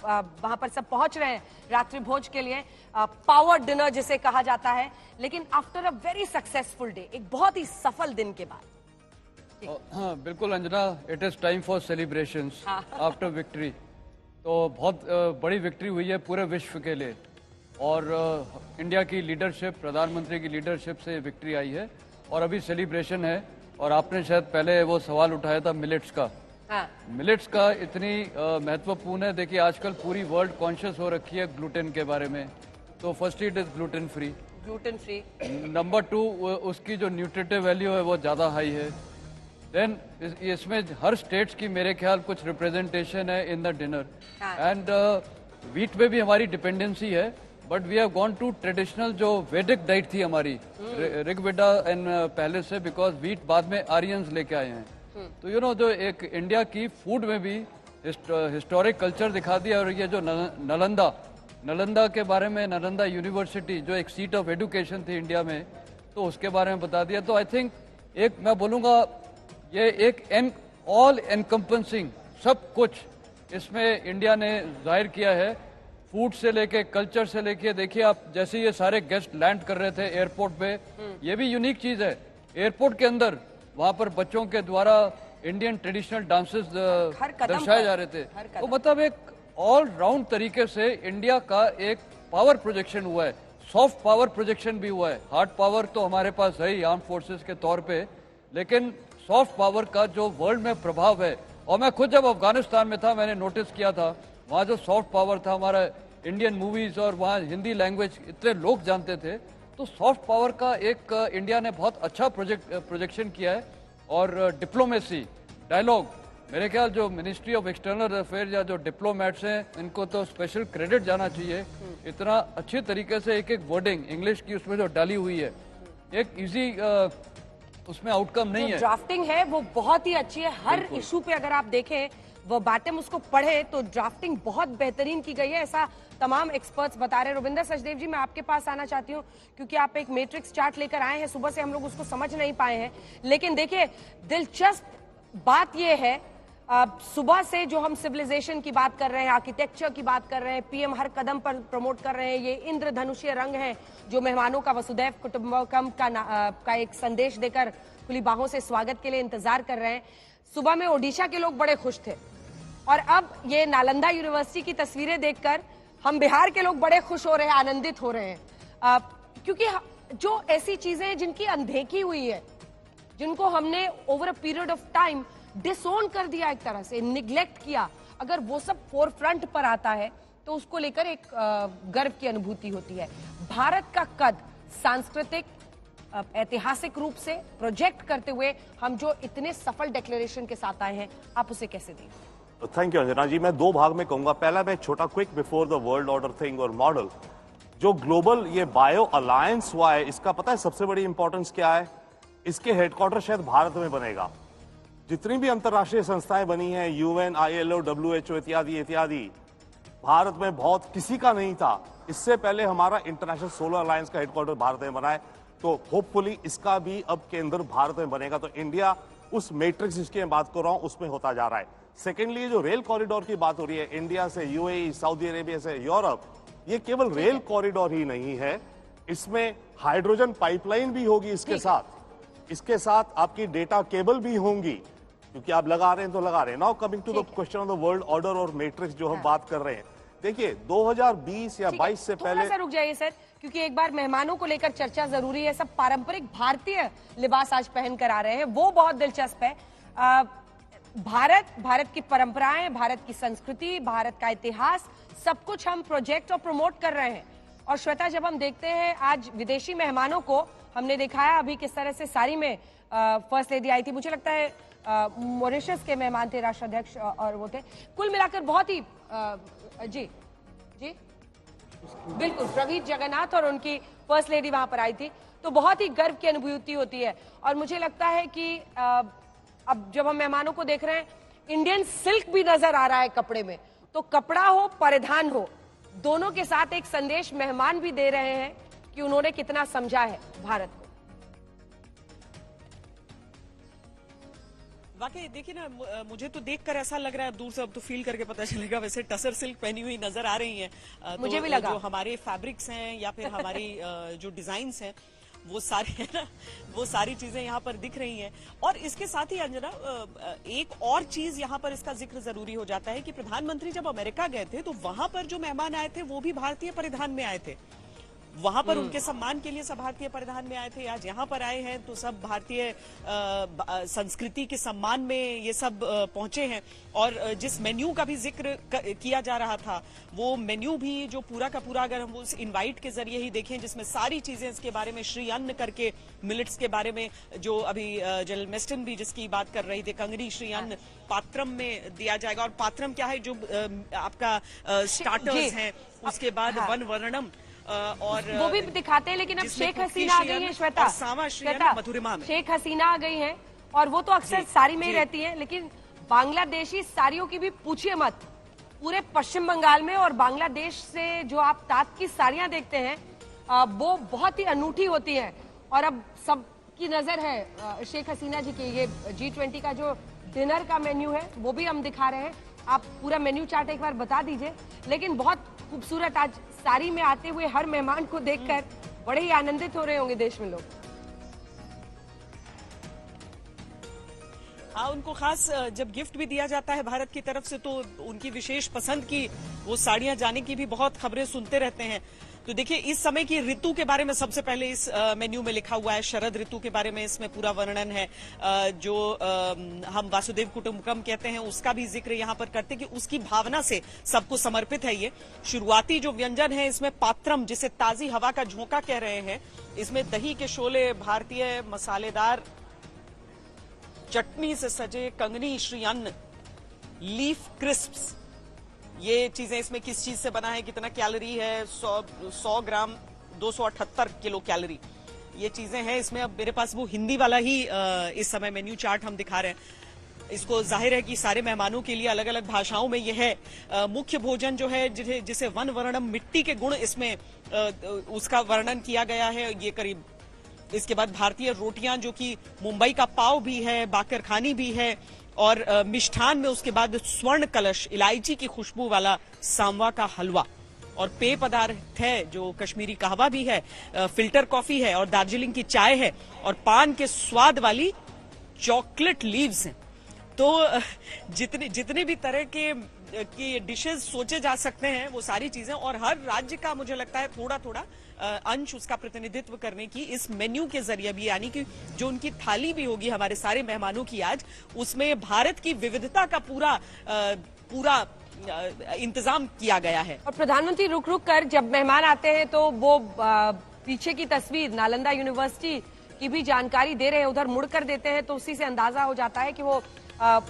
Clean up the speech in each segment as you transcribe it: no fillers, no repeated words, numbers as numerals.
वहां पर सब पहुंच रहे हैं रात्रि भोज के लिए, पावर डिनर जिसे कहा जाता है, लेकिन after a very successful day, एक बहुत ही सफल दिन के बाद। हाँ बिल्कुल Anjana, it is time for celebrations after victory. तो बहुत बड़ी विक्ट्री हुई है पूरे विश्व के लिए, और इंडिया की लीडरशिप, प्रधानमंत्री की लीडरशिप से विक्ट्री आई है और अभी सेलिब्रेशन है। और आपने शायद पहले वो सवाल उठाया था मिलेट्स का। मिलेट्स का इतनी महत्वपूर्ण है। देखिए आजकल पूरी वर्ल्ड कॉन्शियस हो रखी है ग्लूटेन के बारे में। तो first it is gluten free. Number 2, उसकी जो न्यूट्रिटिव वैल्यू है वो ज़्यादा हाई है। देन इसमें हर स्टेट्स की मेरे ख्याल कुछ रिप्रेजेंटेशन है in the dinner. And wheat पे भी हमारी डिपेंडेंसी है, but we have gone to traditional जो वैदिक डाइट थी हमारी, ऋग्वेदा एंड पहले से, बिकॉज वीट बाद में आर्यंस लेके आए हैं। तो यू नो जो एक इंडिया की फूड में भी हिस्टोरिक कल्चर दिखा दिया। और ये जो नालंदा के बारे में, नालंदा यूनिवर्सिटी जो एक सीट ऑफ एजुकेशन थी इंडिया में, तो उसके बारे में बता दिया। तो आई थिंक एक मैं बोलूँगा ये एक ऑल एनकम्पेंसिंग सब कुछ इसमें इंडिया ने जाहिर किया है, फूड से लेके कल्चर से लेके। देखिए आप जैसे ये सारे गेस्ट लैंड कर रहे थे एयरपोर्ट पे, ये भी यूनिक चीज है। एयरपोर्ट के अंदर वहां पर बच्चों के द्वारा इंडियन ट्रेडिशनल डांसेस दर्शाए जा रहे थे। तो मतलब एक ऑल राउंड तरीके से इंडिया का एक पावर प्रोजेक्शन हुआ है। सॉफ्ट पावर प्रोजेक्शन भी हुआ है। हार्ड पावर तो हमारे पास है ही आर्म फोर्सेस के तौर पे, लेकिन सॉफ्ट पावर का जो वर्ल्ड में प्रभाव है, और मैं खुद जब अफगानिस्तान में था मैंने नोटिस किया था वहाँ जो सॉफ्ट पावर था, हमारा इंडियन मूवीज और वहाँ हिंदी लैंग्वेज इतने लोग जानते थे। तो सॉफ्ट पावर का एक इंडिया ने बहुत अच्छा प्रोजेक्शन किया है। और डिप्लोमेसी, डायलॉग, मेरे ख्याल जो मिनिस्ट्री ऑफ एक्सटर्नल अफेयर या जो डिप्लोमेट्स हैं इनको तो स्पेशल क्रेडिट जाना चाहिए। इतना अच्छे तरीके से एक वर्डिंग इंग्लिश की उसमें जो डाली हुई है, एक इजी उसमें आउटकम नहीं है। ड्राफ्टिंग है वो बहुत ही अच्छी है। हर इशू पे अगर आप देखें वो बातें उसको पढ़े तो ड्राफ्टिंग बहुत बेहतरीन की गई है, ऐसा तमाम एक्सपर्ट्स बता रहे हैं। रुबिंदर सचदेव जी, मैं आपके पास आना चाहती हूँ क्योंकि आप एक मैट्रिक्स चार्ट लेकर आए हैं। सुबह से हम लोग उसको समझ नहीं पाए हैं, लेकिन देखिए दिलचस्प बात यह है, सुबह से जो हम सिविलाइजेशन की बात कर रहे हैं, आर्किटेक्चर की बात कर रहे हैं, पीएम हर कदम पर प्रमोट कर रहे हैं, ये इंद्रधनुषीय रंग है जो मेहमानों का वसुदैव कुटुंबकम का एक संदेश देकर खुली बाहों से स्वागत के लिए इंतजार कर रहे हैं। सुबह में ओडिशा के लोग बड़े खुश थे, और अब ये नालंदा यूनिवर्सिटी की तस्वीरें देखकर हम बिहार के लोग बड़े खुश हो रहे हैं, आनंदित हो रहे हैं, क्योंकि जो ऐसी चीजें हैं जिनकी अनदेखी हुई है, जिनको हमने over a period of time disown कर दिया, एक तरह से निग्लेक्ट किया, अगर वो सब फोरफ्रंट पर आता है तो उसको लेकर एक गर्व की अनुभूति होती है। भारत का कद सांस्कृतिक, ऐतिहासिक रूप से प्रोजेक्ट करते हुए हम जो इतने सफल डिक्लेरेशन के साथ आए हैं, आप उसे कैसे देखते? थैंक यू अंजना जी। मैं दो भाग में कहूंगा। पहला मैं छोटा quick before the world order thing और मॉडल, जो ग्लोबल ये बायो अलायंस हुआ है, इसका पता है सबसे बड़ी इंपॉर्टेंस क्या है? इसके हेडक्वार्टर शायद भारत में बनेगा। जितनी भी अंतर्राष्ट्रीय संस्थाएं बनी हैं, यूएन, ILO, WHO इत्यादि इत्यादि, भारत में बहुत किसी का नहीं था। इससे पहले हमारा इंटरनेशनल सोलर अलायंस का हेडक्वार्टर भारत में बना है, तो होपफुली इसका भी अब केंद्र भारत में बनेगा। तो इंडिया उस मैट्रिक्स जिसकी मैं बात कर रहा हूं उसमें होता जा रहा है। सेकेंडली, जो रेल कॉरिडोर की बात हो रही है इंडिया से UAE, सऊदी अरेबिया से यूरोप, ये केवल रेल कॉरिडोर ही नहीं है, इसमें हाइड्रोजन पाइपलाइन भी होगी। इसके साथ आपकी डेटा केबल भी होंगी, क्योंकि आप लगा रहे हैं तो लगा रहे हैं। Now coming to the question of the world order और मैट्रिक्स जो हम बात कर रहे हैं, देखिए 2020 या 22 से पहले। रुक जाइए सर, क्योंकि एक बार मेहमानों को लेकर चर्चा जरूरी है। सब पारंपरिक भारतीय लिबास आज पहन कर आ रहे हैं, वो बहुत दिलचस्प है। भारत की परंपराएं, भारत की संस्कृति, भारत का इतिहास, सब कुछ हम प्रोजेक्ट और प्रमोट कर रहे हैं। और श्वेता, जब हम देखते हैं आज विदेशी मेहमानों को, हमने देखा है अभी किस तरह से साड़ी में फर्स्ट लेडी आई थी, मुझे लगता है मॉरिशस के मेहमान थे, राष्ट्राध्यक्ष और वो थे। कुल मिलाकर बहुत ही जी बिल्कुल प्रवीण जगन्नाथ और उनकी फर्स्ट लेडी वहां पर आई थी, तो बहुत ही गर्व की अनुभूति होती है। और मुझे लगता है कि अब जब हम मेहमानों को देख रहे हैं, इंडियन सिल्क भी नजर आ रहा है कपड़े में, तो कपड़ा हो परिधान हो, दोनों के साथ एक संदेश मेहमान भी दे रहे हैं कि उन्होंने कितना समझा है भारत को। वाकई देखिए ना, मुझे तो देखकर ऐसा लग रहा है, दूर से अब तो फील करके पता चलेगा, वैसे टसर सिल्क पहनी हुई नजर आ रही हैं। मुझे भी लगा। जो हमारे फैब्रिक्स हैं या फिर हमारी जो डिजाइन्स हैं वो सारे है ना, वो सारी चीजें यहाँ पर दिख रही हैं। और इसके साथ ही अंजना, एक और चीज यहाँ पर इसका जिक्र जरूरी हो जाता है कि प्रधानमंत्री जब अमेरिका गए थे तो वहां पर जो मेहमान आए थे वो भी भारतीय परिधान में आए थे। वहां पर उनके सम्मान के लिए सब भारतीय परिधान में आए थे। आज यहाँ पर आए हैं तो सब भारतीय संस्कृति के सम्मान में ये सब पहुंचे हैं। और जिस मेन्यू का भी जिक्र किया जा रहा था, वो मेन्यू भी जो पूरा का पूरा, अगर हम उस इनवाइट के जरिए ही देखें, जिसमें सारी चीजें इसके बारे में, श्री अन्न करके मिलेट्स के बारे में, जो अभी जनरल मेस्टन भी जिसकी बात कर रही थी, कंगनी श्री अन्न पात्रम में दिया जाएगा। और पात्रम क्या है, जो आपका स्टार्टर्स हैं, उसके बाद वन वर्णम और वो भी दिखाते हैं। लेकिन अब शेख हसीना आ गई है श्वेता, मधुरिमा में शेख हसीना आ गई है और वो तो अक्सर साड़ी में ही रहती है, लेकिन बांग्लादेशी साड़ियों की भी पूछिए मत। पूरे पश्चिम बंगाल में और बांग्लादेश से जो आप तात की साड़ियां देखते हैं वो बहुत ही अनूठी होती हैं। और अब सबकी नजर है शेख हसीना जी की। ये G20 का जो डिनर का मेन्यू है वो भी हम दिखा रहे हैं। आप पूरा मेन्यू चार्ट एक बार बता दीजिए। लेकिन बहुत खूबसूरत, आज साड़ी में आते हुए हर मेहमान को देखकर बड़े ही आनंदित हो रहे होंगे देश में लोग। हाँ, उनको खास जब गिफ्ट भी दिया जाता है भारत की तरफ से, तो उनकी विशेष पसंद की वो साड़ियां जाने की भी बहुत खबरें सुनते रहते हैं। तो देखिए, इस समय की ऋतु के बारे में सबसे पहले इस मेन्यू में लिखा हुआ है, शरद ऋतु के बारे में इसमें पूरा वर्णन है। जो हम वासुदेव कुटुंबकम कहते हैं उसका भी जिक्र यहाँ पर करते हैं कि उसकी भावना से सबको समर्पित है ये। शुरुआती जो व्यंजन है इसमें पात्रम, जिसे ताजी हवा का झोंका कह रहे हैं, इसमें दही के शोले, भारतीय मसालेदार चटनी से सजे कंगनी श्री अन्न, लीफ क्रिस्प्स, ये चीजें इसमें किस चीज से बना है, कितना कैलोरी है, 100 ग्राम 278 किलो कैलोरी, ये चीजें हैं इसमें। अब मेरे पास वो हिंदी वाला ही इस समय मेन्यू चार्ट हम दिखा रहे हैं। इसको जाहिर है कि सारे मेहमानों के लिए अलग अलग भाषाओं में यह है। मुख्य भोजन जो है जिसे वन वर्णम, मिट्टी के गुण, इसमें उसका वर्णन किया गया है, ये करीब। इसके बाद भारतीय रोटियां, जो कि मुंबई का पाव भी है, बाकर खानी भी है, और मिष्ठान में उसके बाद स्वर्ण कलश, इलायची की खुशबू वाला सांवा का हलवा, और पेय पदार्थ है जो कश्मीरी कहवा भी है, फिल्टर कॉफी है, और दार्जिलिंग की चाय है, और पान के स्वाद वाली चॉकलेट लीव्स हैं। तो जितने भी तरह के डिशेस सोचे जा सकते हैं वो सारी चीजें, और हर राज्य का मुझे लगता है थोड़ा थोड़ा अंश उसका प्रतिनिधित्व करने की इस मेन्यू के जरिए भी, यानी कि जो उनकी थाली भी होगी हमारे सारे मेहमानों की आज, उसमें भारत की विविधता का पूरा इंतजाम किया गया है। और प्रधानमंत्री रुक रुक कर जब मेहमान आते हैं तो वो पीछे की तस्वीर नालंदा यूनिवर्सिटी की भी जानकारी दे रहे हैं, उधर मुड़कर देते हैं, तो उसी से अंदाजा हो जाता है कि वो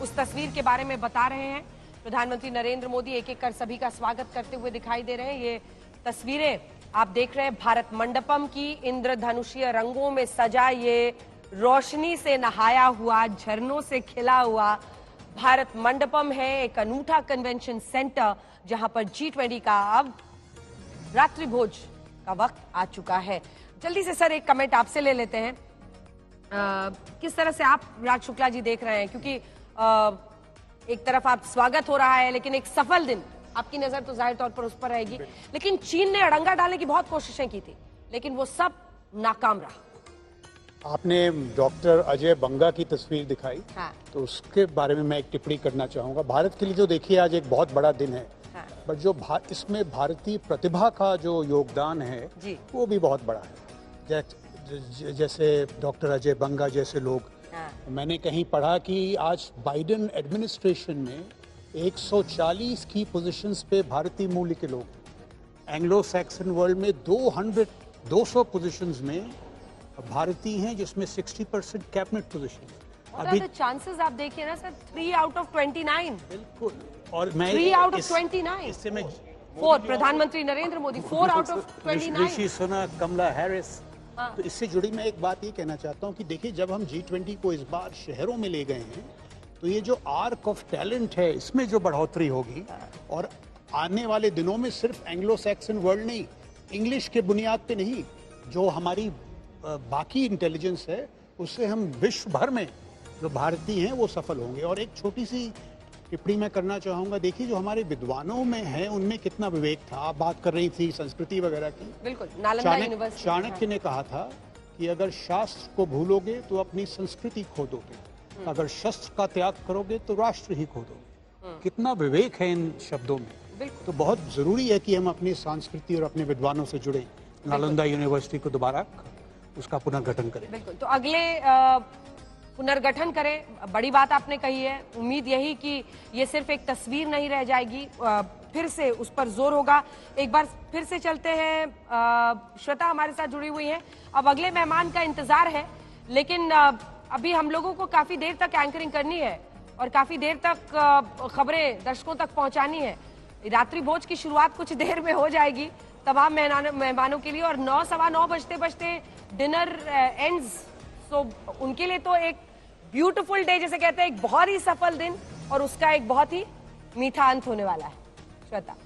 उस तस्वीर के बारे में बता रहे हैं। प्रधानमंत्री नरेंद्र मोदी एक एक कर सभी का स्वागत करते हुए दिखाई दे रहे हैं। ये तस्वीरें आप देख रहे हैं भारत मंडपम की, इंद्रधनुषीय रंगों में सजा, ये रोशनी से नहाया हुआ, झरनों से खिला हुआ भारत मंडपम है, एक अनूठा कन्वेंशन सेंटर जहां पर G20 का अब रात्रि भोज का वक्त आ चुका है। जल्दी से सर एक कमेंट आपसे ले लेते हैं। किस तरह से आप राज शुक्ला जी देख रहे हैं, क्योंकि एक तरफ आप स्वागत हो रहा है, लेकिन एक सफल दिन, आपकी नजर तो जाहिर तौर पर उस पर रहेगी। लेकिन चीन ने अड़ंगा डालने की बहुत कोशिशें की थी, लेकिन वो सब नाकाम रहा। आपने डॉक्टर अजय बंगा की तस्वीर दिखाई, हाँ। तो उसके बारे में मैं एक टिप्पणी करना चाहूंगा। भारत के लिए जो देखिए आज एक बहुत बड़ा दिन है, हाँ। बट जो इसमें भारतीय प्रतिभा का जो योगदान है जी। वो भी बहुत बड़ा है। जैसे डॉक्टर अजय बंगा जैसे लोग, हाँ। मैंने कहीं पढ़ा कि आज बाइडेन एडमिनिस्ट्रेशन में 140 की पोजीशंस पे भारतीय मूल्य के लोग, एंग्लो सैक्सन वर्ल्ड में 200 पोजीशंस में भारतीय हैं, जिसमें 60% कैबिनेट पोजीशन। अभी चांसेस आप देखिए ना सर, 3 आउट ऑफ 29। बिल्कुल। और मैं 3 आउट ऑफ 29, इससे मैं 4 प्रधानमंत्री Narendra Modi, 4 out of 29। Rishi Sunak, Kamala Harris. तो इससे जुड़ी मैं एक बात ये कहना चाहता हूँ कि देखिए, जब हम G20 को इस बार शहरों में ले गए हैं, तो ये जो आर्क ऑफ टैलेंट है इसमें जो बढ़ोतरी होगी, और आने वाले दिनों में सिर्फ एंग्लो सैक्सन वर्ल्ड नहीं, इंग्लिश के बुनियाद पे नहीं, जो हमारी बाकी इंटेलिजेंस है, उससे हम विश्व भर में जो भारतीय हैं वो सफल होंगे। और एक छोटी सी टिप्पणी मैं करना चाहूंगा, देखिए जो हमारे विद्वानों में है उनमें कितना विवेक था। आप बात कर रही थी संस्कृति वगैरह की, बिल्कुल नालंदा यूनिवर्सिटी चाणक्य ने कहा था कि अगर शास्त्र को भूलोगे तो अपनी संस्कृति खो दोगे, अगर शस्त्र का त्याग करोगे तो राष्ट्र ही खो दोगे। कितना विवेक है इन शब्दों में। तो बहुत जरूरी है कि हम अपनी संस्कृति और अपने विद्वानों से जुड़े, नालंदा यूनिवर्सिटी को दोबारा उसका पुनर्गठन करें। बिल्कुल, तो अगले पुनर्गठन करें। बड़ी बात आपने कही है। उम्मीद यही कि ये सिर्फ एक तस्वीर नहीं रह जाएगी, फिर से उस पर जोर होगा। एक बार फिर से चलते हैं, श्वेता हमारे साथ जुड़ी हुई है। अब अगले मेहमान का इंतजार है, लेकिन अभी हम लोगों को काफी देर तक एंकरिंग करनी है और काफी देर तक खबरें दर्शकों तक पहुंचानी है। रात्रि भोज की शुरुआत कुछ देर में हो जाएगी तमाम मेहमानों के लिए, और 9 सवा 9 बजते बजते डिनर एंड्स। सो उनके लिए तो एक ब्यूटीफुल डे, जैसे कहते हैं, एक बहुत ही सफल दिन और उसका एक बहुत ही मीठा अंत होने वाला है। श्वेता।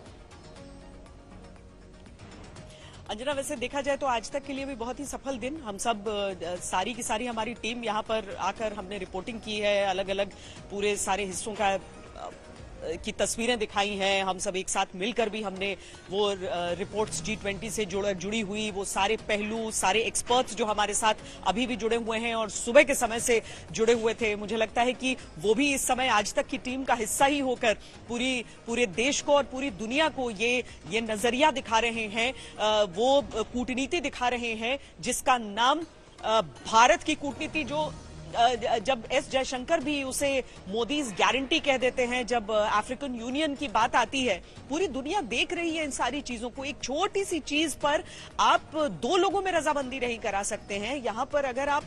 अंजना, वैसे देखा जाए तो आज तक के लिए भी बहुत ही सफल दिन। हम सब सारी की सारी हमारी टीम यहाँ पर आकर हमने रिपोर्टिंग की है, अलग अलग पूरे सारे हिस्सों की तस्वीरें दिखाई हैं। हम सब एक साथ मिलकर भी हमने वो रिपोर्ट्स G20 से जुड़ी हुई वो सारे पहलू, सारे एक्सपर्ट्स जो हमारे साथ अभी भी जुड़े हुए हैं और सुबह के समय से जुड़े हुए थे, मुझे लगता है कि वो भी इस समय आज तक की टीम का हिस्सा ही होकर पूरे देश को और पूरी दुनिया को ये नजरिया दिखा रहे हैं, वो कूटनीति दिखा रहे हैं जिसका नाम भारत की कूटनीति, जो जब एस जयशंकर भी उसे मोदीज गारंटी कह देते हैं, जब अफ्रीकन यूनियन की बात आती है, पूरी दुनिया देख रही है इन सारी चीजों को। एक छोटी सी चीज पर आप 2 लोगों में रजामंदी नहीं करा सकते हैं। यहां पर अगर आप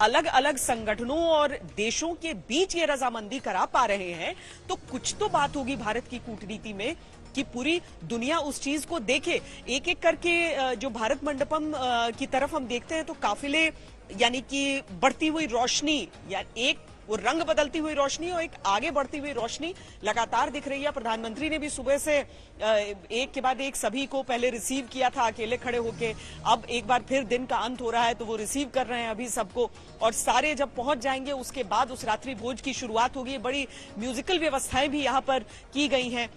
अलग अलग संगठनों और देशों के बीच ये रजामंदी करा पा रहे हैं तो कुछ तो बात होगी भारत की कूटनीति में कि पूरी दुनिया उस चीज को देखे। एक एक करके जो भारत मंडपम की तरफ हम देखते हैं तो काफिले, यानी कि बढ़ती हुई रोशनी, या एक वो रंग बदलती हुई रोशनी और एक आगे बढ़ती हुई रोशनी लगातार दिख रही है। प्रधानमंत्री ने भी सुबह से एक के बाद एक सभी को पहले रिसीव किया था अकेले खड़े होके, अब एक बार फिर दिन का अंत हो रहा है तो वो रिसीव कर रहे हैं अभी सबको, और सारे जब पहुंच जाएंगे उसके बाद उस रात्रि भोज की शुरुआत होगी। बड़ी म्यूजिकल व्यवस्थाएं भी यहाँ पर की गई हैं।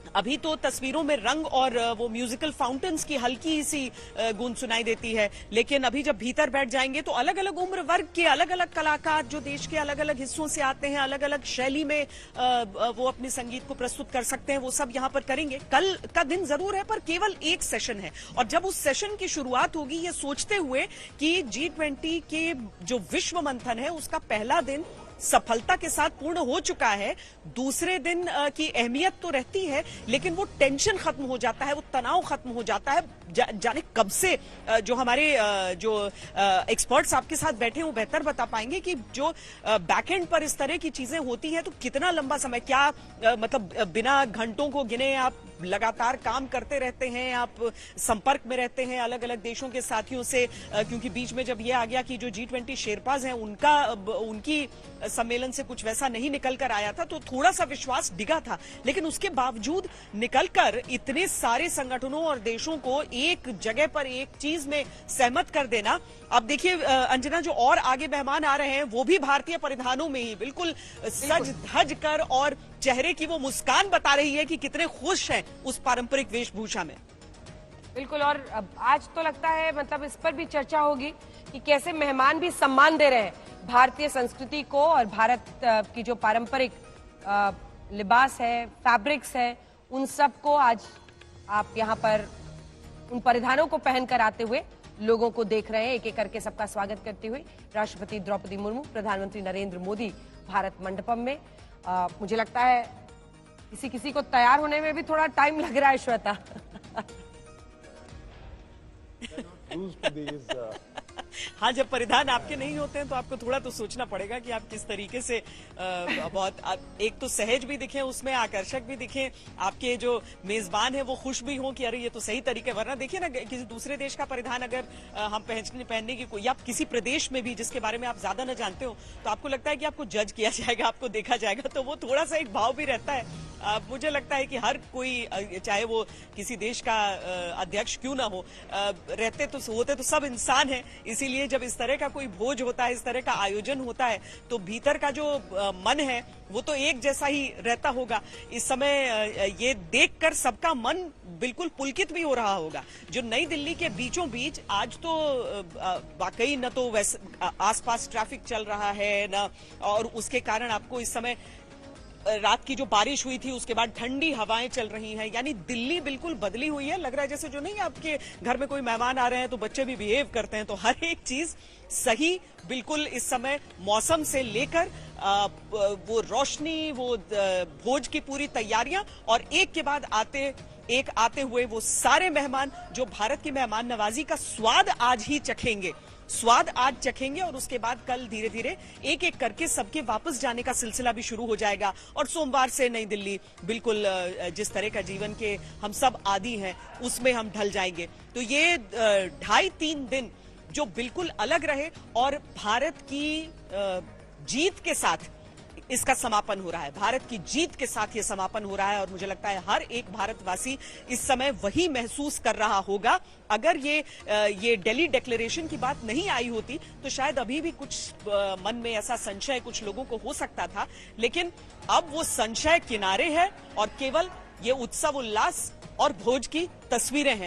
अभी तो तस्वीरों में रंग और वो म्यूजिकल फाउंटेन्स की हल्की सी गूंज सुनाई देती है, लेकिन अभी जब भीतर बैठ जाएंगे तो अलग अलग उम्र वर्ग के अलग अलग कलाकार जो देश के अलग अलग हिस्सों से आते हैं, अलग अलग शैली में वो अपने संगीत को प्रस्तुत कर सकते हैं, वो सब यहाँ पर करेंगे। कल का दिन जरूर है पर केवल एक सेशन है, और जब उस सेशन की शुरुआत होगी ये सोचते हुए कि G20 के जो विश्व मंथन है उसका पहला दिन सफलता के साथ पूर्ण हो चुका है। दूसरे दिन की अहमियत तो रहती है, लेकिन वो टेंशन खत्म हो जाता है, वो तनाव खत्म हो जाता है। जाने कब से जो हमारे जो एक्सपर्ट्स आपके साथ बैठे हैं वो बेहतर बता पाएंगे कि जो बैकएंड पर इस तरह की चीजें होती हैं तो कितना लंबा समय, क्या मतलब बिना घंटों को गिने आप लगातार काम करते रहते हैं, आप संपर्क में रहते हैं अलग अलग देशों के साथियों से, क्योंकि बीच में जब ये आ गया कि जो G20 शेरपाज हैं उनकी सम्मेलन से कुछ वैसा नहीं निकल कर आया था तो थोड़ा सा विश्वास डिगा था, लेकिन उसके बावजूद निकलकर इतने सारे संगठनों और देशों को एक जगह पर एक चीज में सहमत कर देना। अब देखिए अंजना, जो और आगे मेहमान आ रहे हैं वो भी भारतीय परिधानों में ही बिल्कुल सज धज कर, और चेहरे की वो मुस्कान बता रही है कि कितने खुश हैं उस पारंपरिक वेशभूषा में। बिल्कुल, और आज तो लगता है मतलब इस पर भी चर्चा होगी कि कैसे मेहमान भी सम्मान दे रहे हैं भारतीय संस्कृति को, और भारत की जो पारंपरिक लिबास है, फैब्रिक्स है, उन सब को आज आप यहाँ पर उन परिधानों को पहनकर आते हुए लोगों को देख रहे हैं। एक एक करके सबका स्वागत करती हुई राष्ट्रपति द्रौपदी मुर्मू, प्रधानमंत्री नरेंद्र मोदी भारत मंडपम में। मुझे लगता है किसी को तैयार होने में भी थोड़ा टाइम लग रहा है, श्वेता। हाँ, जब परिधान आपके नहीं होते हैं तो आपको थोड़ा तो सोचना पड़ेगा कि आप किस तरीके से एक तो सहज भी दिखें, उसमें आकर्षक भी दिखें, आपके जो मेजबान है वो खुश भी हों कि अरे ये तो सही तरीके। वरना देखिए ना, किसी दूसरे देश का परिधान अगर हम पहनने की कोई, या किसी प्रदेश में भी जिसके बारे में आप ज्यादा न जानते हो तो आपको लगता है कि आपको जज किया जाएगा, आपको देखा जाएगा, तो वो थोड़ा सा एक भाव भी रहता है। मुझे लगता है कि हर कोई, चाहे वो किसी देश का अध्यक्ष क्यों ना हो, होते तो सब इंसान है, इसीलिए इसीलिए जब इस तरह का कोई भोज होता है, इस तरह का आयोजन होता है, तो भीतर का जो मन है वो तो एक जैसा ही रहता होगा। इस समय ये देखकर सबका मन बिल्कुल पुलकित भी हो रहा होगा। जो नई दिल्ली के बीचों बीच आज तो वाकई न तो वैसे आसपास ट्रैफिक चल रहा है न, और उसके कारण आपको इस समय रात की जो बारिश हुई थी उसके बाद ठंडी हवाएं चल रही हैं, यानी दिल्ली बिल्कुल बदली हुई है। लग रहा है जैसे जो नहीं आपके घर में कोई मेहमान आ रहे हैं तो बच्चे भी बिहेव करते हैं, तो हर एक चीज सही बिल्कुल इस समय मौसम से लेकर वो रोशनी, वो भोज की पूरी तैयारियां और एक के बाद आते हुए वो सारे मेहमान जो भारत की मेहमान नवाजी का स्वाद आज ही चखेंगे, और उसके बाद कल धीरे धीरे एक एक करके सबके वापस जाने का सिलसिला भी शुरू हो जाएगा। और सोमवार से नई दिल्ली बिल्कुल जिस तरह का जीवन के हम सब आदी हैं उसमें हम ढल जाएंगे। तो ये 2.5-3 दिन जो बिल्कुल अलग रहे और भारत की जीत के साथ इसका समापन हो रहा है, भारत की जीत के साथ ये समापन हो रहा है। और मुझे लगता है हर एक भारतवासी इस समय वही महसूस कर रहा होगा। अगर ये दिल्ली डिक्लेरेशन की बात नहीं आई होती तो शायद अभी भी कुछ मन में ऐसा संशय कुछ लोगों को हो सकता था, लेकिन अब वो संशय किनारे है और केवल ये उत्सव उल्लास और भोज की तस्वीरें हैं